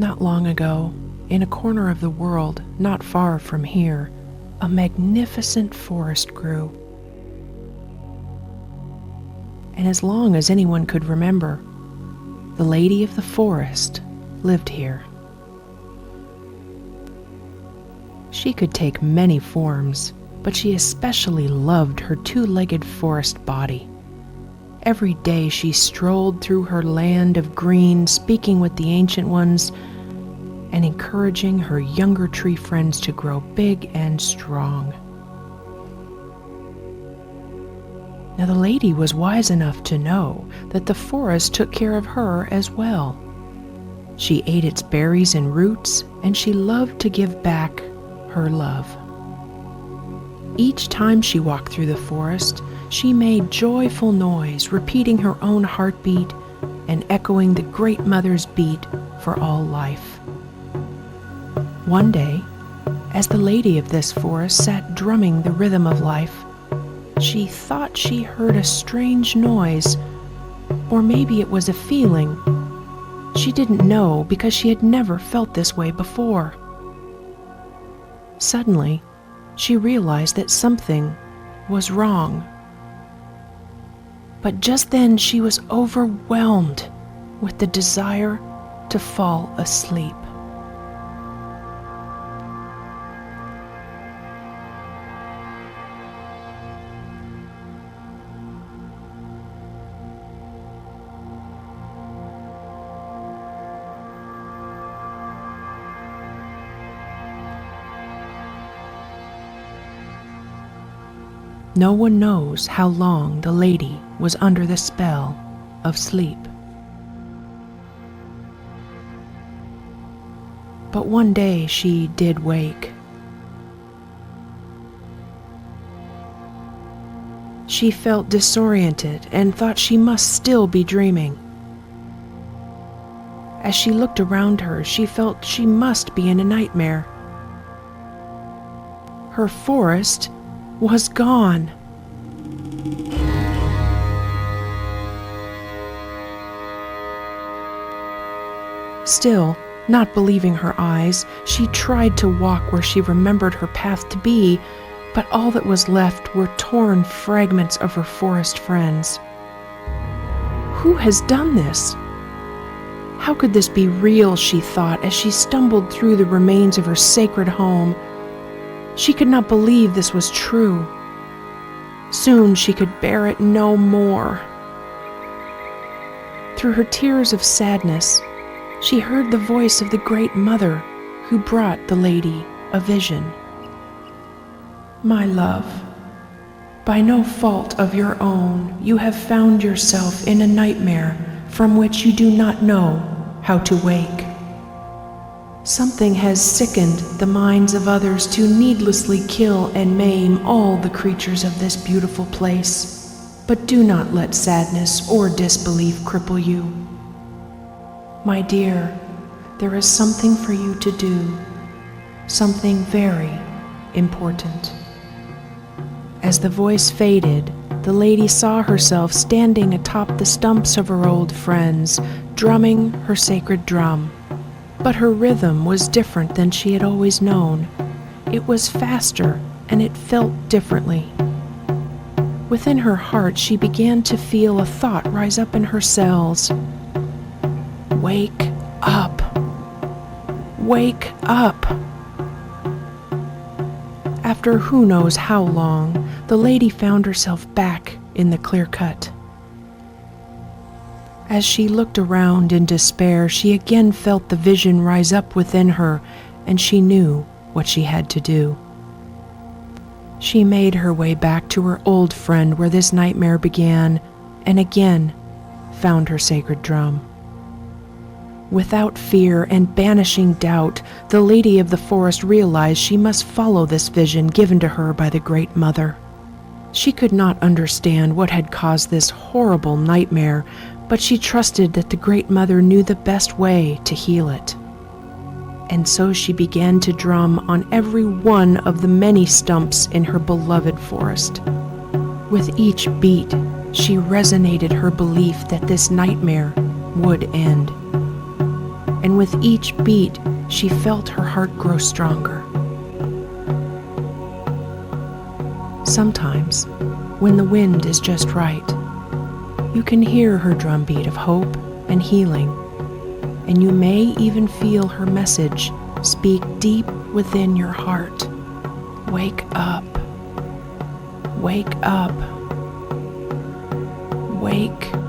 Not long ago, in a corner of the world not far from here, a magnificent forest grew. And as long as anyone could remember, the lady of the forest lived here. She could take many forms, but she especially loved her two-legged forest body. Every day she strolled through her land of green, speaking with the ancient ones and encouraging her younger tree friends to grow big and strong. Now the lady was wise enough to know that the forest took care of her as well. She ate its berries and roots, and she loved to give back her love. Each time she walked through the forest, she made joyful noise, repeating her own heartbeat and echoing the Great Mother's beat for all life. One day, as the lady of this forest sat drumming the rhythm of life, she thought she heard a strange noise, or maybe it was a feeling. She didn't know because she had never felt this way before. Suddenly, she realized that something was wrong. But just then she was overwhelmed with the desire to fall asleep. No one knows how long the lady was under the spell of sleep. But one day she did wake. She felt disoriented and thought she must still be dreaming. As she looked around her, she felt she must be in a nightmare. Her forest was gone. Still, not believing her eyes, she tried to walk where she remembered her path to be, but all that was left were torn fragments of her forest friends. Who has done this? How could this be real, she thought, as she stumbled through the remains of her sacred home. She could not believe this was true. Soon she could bear it no more. Through her tears of sadness, she heard the voice of the Great Mother who brought the lady a vision. My love, by no fault of your own, you have found yourself in a nightmare from which you do not know how to wake. Something has sickened the minds of others to needlessly kill and maim all the creatures of this beautiful place. But do not let sadness or disbelief cripple you. My dear, there is something for you to do, something very important. As the voice faded, the lady saw herself standing atop the stumps of her old friends, drumming her sacred drum. But her rhythm was different than she had always known. It was faster, and it felt differently. Within her heart, she began to feel a thought rise up in her cells. Wake up! Wake up! After who knows how long, the lady found herself back in the Clearcut. As she looked around in despair, she again felt the vision rise up within her, and she knew what she had to do. She made her way back to her old friend where this nightmare began, and again found her sacred drum. Without fear and banishing doubt, the lady of the forest realized she must follow this vision given to her by the Great Mother. She could not understand what had caused this horrible nightmare, but she trusted that the Great Mother knew the best way to heal it. And so she began to drum on every one of the many stumps in her beloved forest. With each beat, she resonated her belief that this nightmare would end. and with each beat she felt her heart grow stronger. Sometimes, when the wind is just right, you can hear her drumbeat of hope and healing, and you may even feel her message speak deep within your heart. Wake up. Wake up. Wake